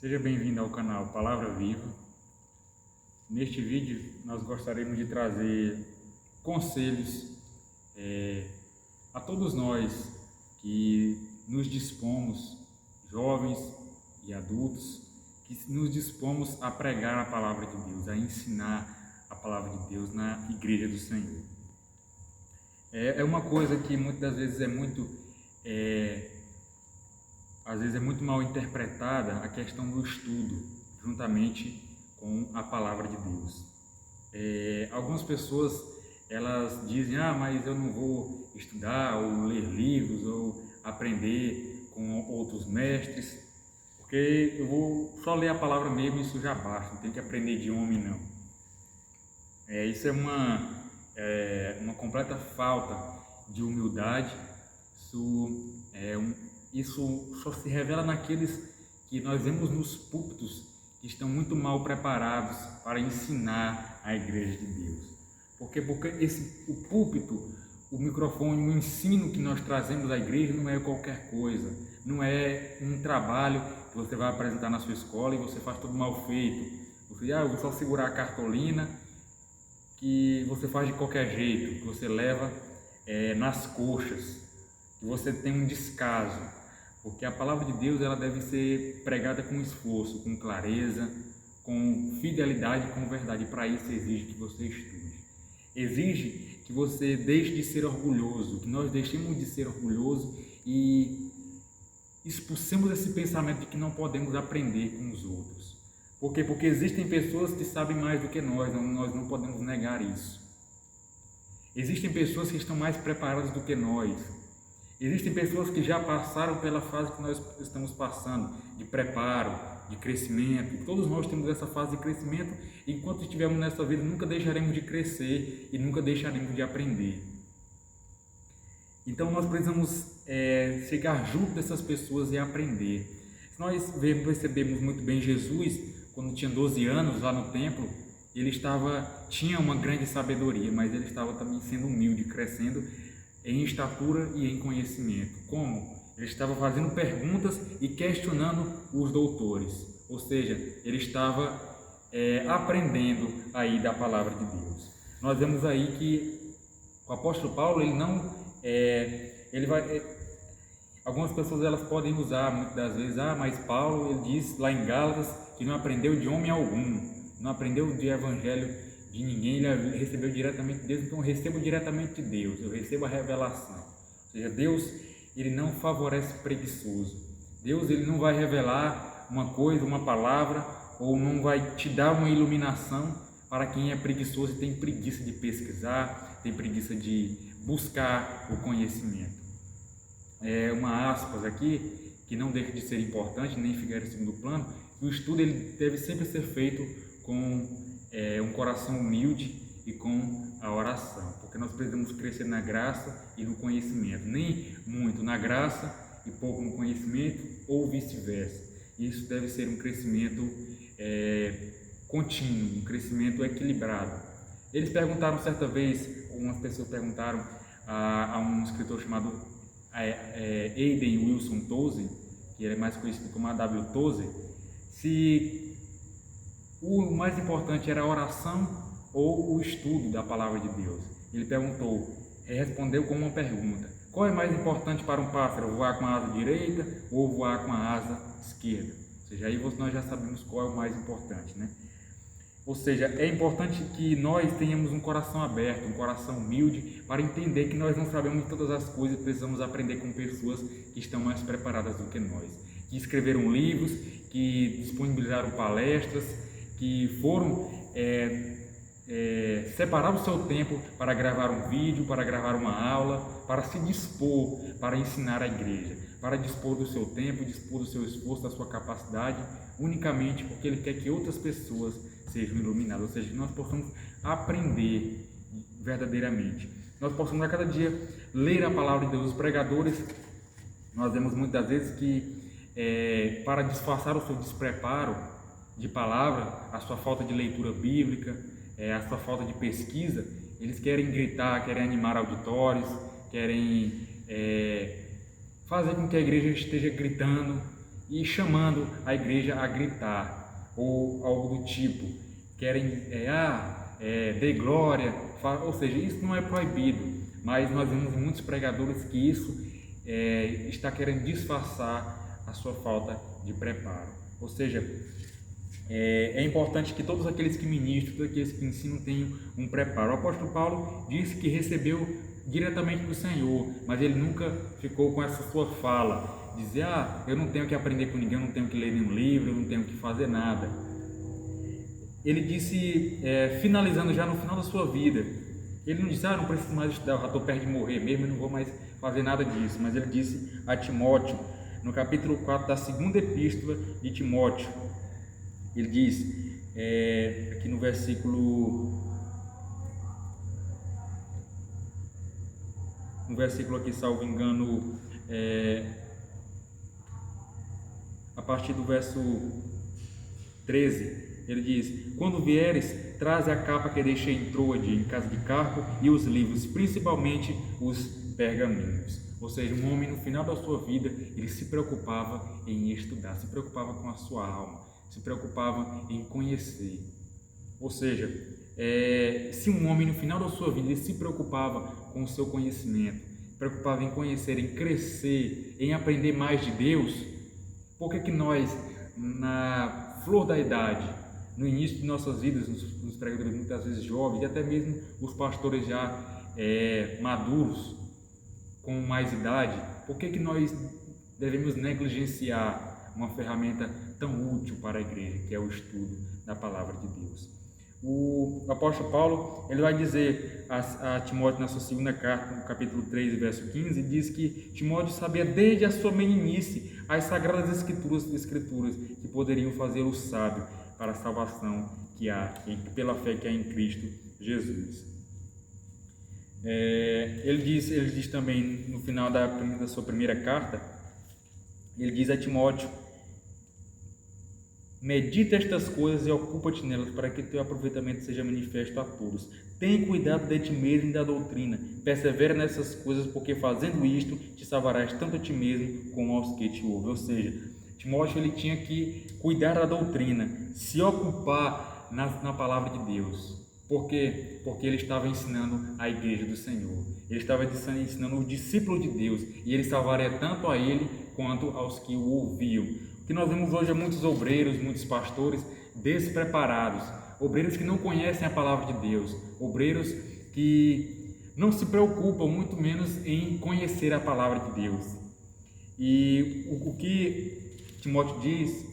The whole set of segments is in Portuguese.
Seja bem-vindo ao canal Palavra Viva. Neste vídeo nós gostaríamos de trazer conselhos a todos nós que nos dispomos, jovens e adultos, que nos dispomos a pregar a Palavra de Deus, a ensinar a Palavra de Deus na Igreja do Senhor. É uma coisa que muitas vezes às vezes é muito mal interpretada a questão do estudo, juntamente com a Palavra de Deus. Algumas pessoas elas dizem, mas eu não vou estudar ou ler livros ou aprender com outros mestres, porque eu vou só ler a palavra mesmo e isso já basta, não tem que aprender de homem não. Isso é uma completa falta de humildade. Isso só se revela naqueles que nós vemos nos púlpitos que estão muito mal preparados para ensinar a Igreja de Deus. Porque o púlpito, o microfone, o ensino que nós trazemos à igreja não é qualquer coisa, não é um trabalho que você vai apresentar na sua escola e você faz tudo mal feito. Eu vou só segurar a cartolina, que você faz de qualquer jeito, que você leva nas coxas, que você tem um descaso, porque a palavra de Deus ela deve ser pregada com esforço, com clareza, com fidelidade, com verdade. Para isso exige que você estude, exige que você deixe de ser orgulhoso, que nós deixemos de ser orgulhosos e expulsemos esse pensamento de que não podemos aprender com os outros. Por quê? Porque existem pessoas que sabem mais do que nós não podemos negar isso. Existem pessoas que estão mais preparadas do que nós. Existem pessoas que já passaram pela fase que nós estamos passando, de preparo, de crescimento. Todos nós temos essa fase de crescimento. Enquanto estivermos nessa vida, nunca deixaremos de crescer e nunca deixaremos de aprender. Então nós precisamos chegar junto dessas pessoas e aprender. Nós percebemos muito bem Jesus, quando tinha 12 anos lá no templo, ele tinha uma grande sabedoria, mas ele estava também sendo humilde, crescendo em estatura e em conhecimento. Como? Ele estava fazendo perguntas e questionando os doutores, ou seja, ele estava aprendendo aí da palavra de Deus. Nós vemos aí que o apóstolo Paulo, algumas pessoas elas podem usar muitas das vezes, mas Paulo ele diz lá em Gálatas que não aprendeu de homem algum, não aprendeu de evangelho de ninguém, ele recebeu diretamente de Deus, então eu recebo diretamente de Deus, eu recebo a revelação. Ou seja, Deus ele não favorece preguiçoso. Deus ele não vai revelar uma coisa, uma palavra, ou não vai te dar uma iluminação para quem é preguiçoso e tem preguiça de pesquisar, tem preguiça de buscar o conhecimento. Uma aspas aqui, que não deixa de ser importante, nem ficar em segundo plano, que o estudo ele deve sempre ser feito com um coração humilde e com a oração, porque nós precisamos crescer na graça e no conhecimento, nem muito na graça e pouco no conhecimento, ou vice-versa. Isso deve ser um crescimento contínuo, um crescimento equilibrado. Eles perguntaram certa vez, algumas pessoas perguntaram a um escritor chamado Aidan Wilson Tozer, que é mais conhecido como A.W. Tozer, se o mais importante era a oração ou o estudo da palavra de Deus. Ele respondeu com uma pergunta: qual é mais importante para um pássaro, voar com a asa direita ou voar com a asa esquerda? Ou seja, aí nós já sabemos qual é o mais importante, né? Ou seja, é importante que nós tenhamos um coração aberto, um coração humilde, para entender que nós não sabemos todas as coisas, precisamos aprender com pessoas que estão mais preparadas do que nós, que escreveram livros, que disponibilizaram palestras, que foram separar o seu tempo para gravar um vídeo, para gravar uma aula, para se dispor para ensinar a igreja, para dispor do seu tempo, dispor do seu esforço, da sua capacidade, unicamente porque ele quer que outras pessoas sejam iluminadas, ou seja, que nós possamos aprender verdadeiramente, nós possamos a cada dia ler a palavra de Deus. Os pregadores, nós vemos muitas vezes que para disfarçar o seu despreparo de palavra, a sua falta de leitura bíblica, a sua falta de pesquisa, eles querem gritar, querem animar auditórios, querem fazer com que a igreja esteja gritando e chamando a igreja a gritar, ou algo do tipo, querem, dê glória, ou seja, isso não é proibido, mas nós vemos muitos pregadores que isso está querendo disfarçar a sua falta de preparo. Ou seja, é importante que todos aqueles que ministram, todos aqueles que ensinam tenham um preparo. O apóstolo Paulo disse que recebeu diretamente do Senhor, mas ele nunca ficou com essa sua fala, dizer, eu não tenho que aprender com ninguém, eu não tenho que ler nenhum livro, eu não tenho que fazer nada. Ele disse, finalizando já no final da sua vida, ele não disse, não preciso mais estudar, eu já estou perto de morrer mesmo, eu não vou mais fazer nada disso, mas ele disse a Timóteo, no capítulo 4 da segunda epístola de Timóteo, ele diz, aqui no versículo aqui, salvo engano, a partir do verso 13, ele diz, quando vieres, traze a capa que deixei em Troade, em casa de Carpo, e os livros, principalmente os pergaminhos. Ou seja, um homem no final da sua vida, ele se preocupava em estudar, se preocupava com a sua alma, se preocupava em conhecer. Ou seja, se um homem no final da sua vida ele se preocupava com o seu conhecimento, preocupava em conhecer, em crescer, em aprender mais de Deus, por que nós, na flor da idade, no início de nossas vidas, nos pregadores muitas vezes jovens, e até mesmo os pastores já maduros, com mais idade, por que nós devemos negligenciar uma ferramenta tão útil para a igreja, que é o estudo da palavra de Deus? O apóstolo Paulo, ele vai dizer a Timóteo na sua segunda carta, no capítulo 3, verso 15, diz que Timóteo sabia desde a sua meninice as sagradas escrituras que poderiam fazê-lo sábio para a salvação que há pela fé que há em Cristo Jesus. Ele diz também no final da sua primeira carta, ele diz a Timóteo, medita estas coisas e ocupa-te nelas para que teu aproveitamento seja manifesto a todos. Tem cuidado de ti mesmo e da doutrina, persevera nessas coisas, porque fazendo isto te salvarás tanto a ti mesmo como aos que te ouvem. Ou seja, Timóteo ele tinha que cuidar da doutrina, se ocupar na palavra de Deus. Por quê? Porque ele estava ensinando a igreja do Senhor. Ele estava ensinando os discípulos de Deus. E ele salvaria tanto a ele quanto aos que o ouviam. O que nós vemos hoje é muitos obreiros, muitos pastores despreparados. Obreiros que não conhecem a palavra de Deus. Obreiros que não se preocupam, muito menos em conhecer a palavra de Deus. E o que Timóteo diz,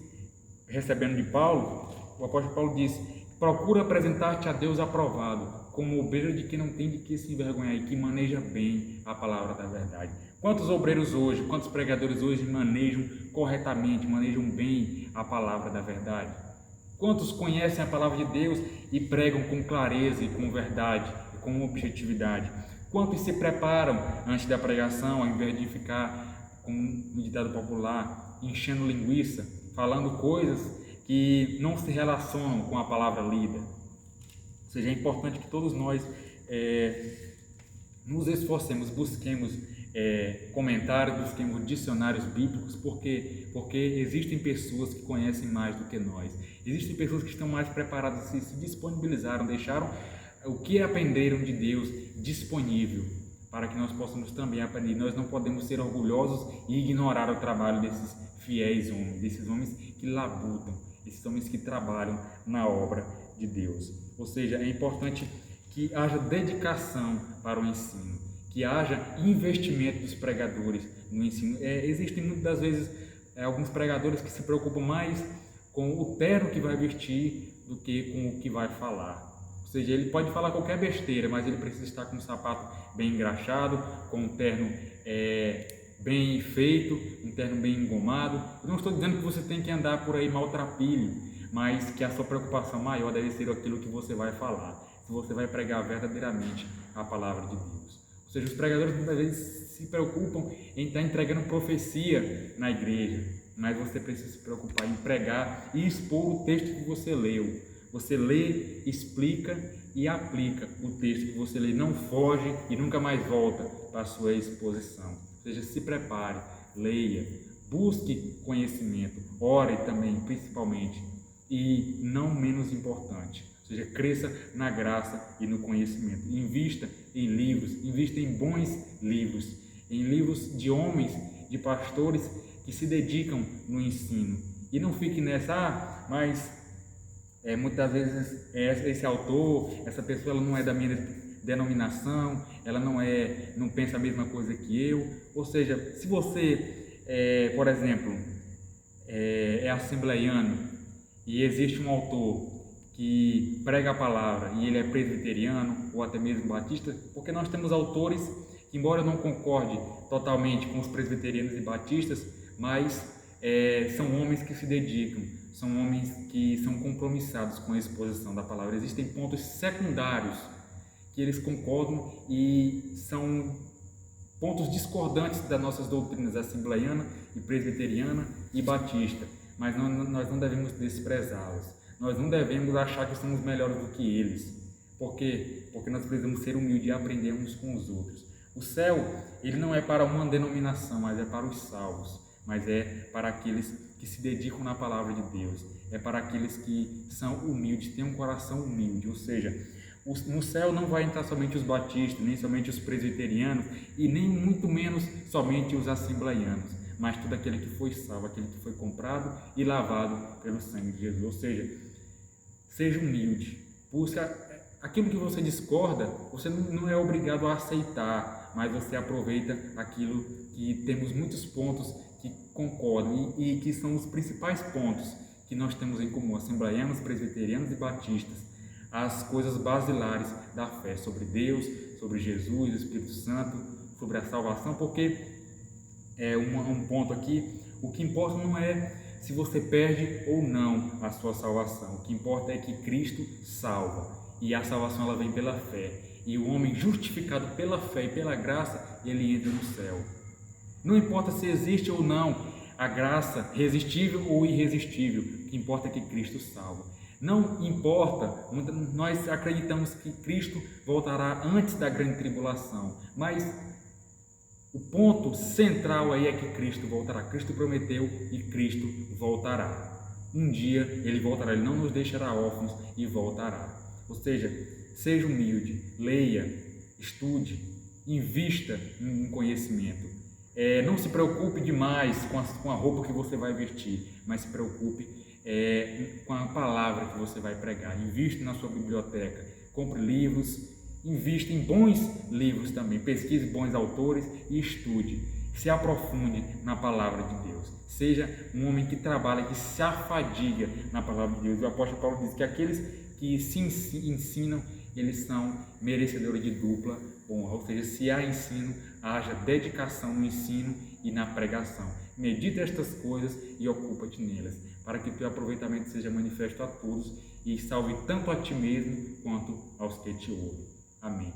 recebendo de Paulo, o apóstolo Paulo diz, procura apresentar-te a Deus aprovado, como obreiro de que não tem de que se envergonhar e que maneja bem a palavra da verdade. Quantos obreiros hoje, quantos pregadores hoje manejam corretamente, manejam bem a palavra da verdade? Quantos conhecem a palavra de Deus e pregam com clareza e com verdade e com objetividade? Quantos se preparam antes da pregação, ao invés de ficar, como no ditado popular, enchendo linguiça, falando coisas que não se relacionam com a palavra lida? Ou seja, é importante que todos nós nos esforcemos, busquemos comentários, busquemos dicionários bíblicos, porque existem pessoas que conhecem mais do que nós, existem pessoas que estão mais preparadas, se disponibilizaram, deixaram o que aprenderam de Deus disponível, para que nós possamos também aprender. Nós não podemos ser orgulhosos e ignorar o trabalho desses fiéis homens, desses homens que labutam, esses homens que trabalham na obra de Deus. Ou seja, é importante que haja dedicação para o ensino, que haja investimento dos pregadores no ensino. Existem muitas das vezes alguns pregadores que se preocupam mais com o terno que vai vestir do que com o que vai falar. Ou seja, ele pode falar qualquer besteira, mas ele precisa estar com um sapato bem engraxado, com um terno bem feito, um terno bem engomado. Eu não estou dizendo que você tem que andar por aí maltrapilho, mas que a sua preocupação maior deve ser aquilo que você vai falar, se você vai pregar verdadeiramente a palavra de Deus. Ou seja, os pregadores muitas vezes se preocupam em estar entregando profecia na igreja, mas você precisa se preocupar em pregar e expor o texto que você leu. Você lê, explica e aplica o texto que você lê, não foge e nunca mais volta para a sua exposição. Ou seja, se prepare, leia, Busque conhecimento, ore também, principalmente, e não menos importante, ou seja, cresça na graça e no conhecimento. Invista em livros, invista em bons livros, em livros de homens, de pastores que se dedicam no ensino. E não fique nessa, mas muitas vezes esse autor, essa pessoa, ela não é da minha denominação, ela não pensa a mesma coisa que eu. Ou seja, se você, por exemplo, é assembleiano e existe um autor que prega a palavra e ele é presbiteriano ou até mesmo batista, porque nós temos autores que, embora eu não concorde totalmente com os presbiterianos e batistas, mas são homens que se dedicam, são homens que são compromissados com a exposição da palavra. Existem pontos secundários que eles concordam e são pontos discordantes das nossas doutrinas assembleiana e presbiteriana e batista, mas nós não devemos desprezá-los, nós não devemos achar que somos melhores do que eles. Por quê? Porque nós precisamos ser humildes e aprender uns com os outros. O céu, ele não é para uma denominação, mas é para os salvos, mas é para aqueles que se dedicam na palavra de Deus, é para aqueles que são humildes, têm um coração humilde. Ou seja, no céu não vai entrar somente os batistas, nem somente os presbiterianos e nem muito menos somente os assembleianos, mas todo aquele que foi salvo, aquele que foi comprado e lavado pelo sangue de Jesus. Ou seja, seja humilde, busca aquilo que você discorda, você não é obrigado a aceitar, mas você aproveita aquilo que temos muitos pontos que concordam e que são os principais pontos que nós temos em comum, assembleianos, presbiterianos e batistas, as coisas basilares da fé sobre Deus, sobre Jesus, o Espírito Santo, sobre a salvação, porque um ponto aqui, o que importa não é se você perde ou não a sua salvação, o que importa é que Cristo salva, e a salvação ela vem pela fé, e o homem justificado pela fé e pela graça, ele entra no céu. Não importa se existe ou não a graça resistível ou irresistível, o que importa é que Cristo salva. Não importa, nós acreditamos que Cristo voltará antes da grande tribulação, mas o ponto central aí é que Cristo voltará. Cristo prometeu e Cristo voltará. Um dia ele voltará, ele não nos deixará órfãos e voltará. Ou seja, seja humilde, leia, estude, invista em conhecimento. Não se preocupe demais com a roupa que você vai vestir, mas se preocupe com a palavra que você vai pregar. Invista na sua biblioteca, compre livros, invista em bons livros também, pesquise bons autores e estude, se aprofunde na palavra de Deus. Seja um homem que trabalha, que se afadiga na palavra de Deus. O apóstolo Paulo diz que aqueles que se ensinam, eles são merecedores de dupla honra. Ou seja, se há ensino, haja dedicação no ensino e na pregação. Medita estas coisas e ocupa-te nelas, para que teu aproveitamento seja manifesto a todos e salve tanto a ti mesmo quanto aos que te ouvem. Amém.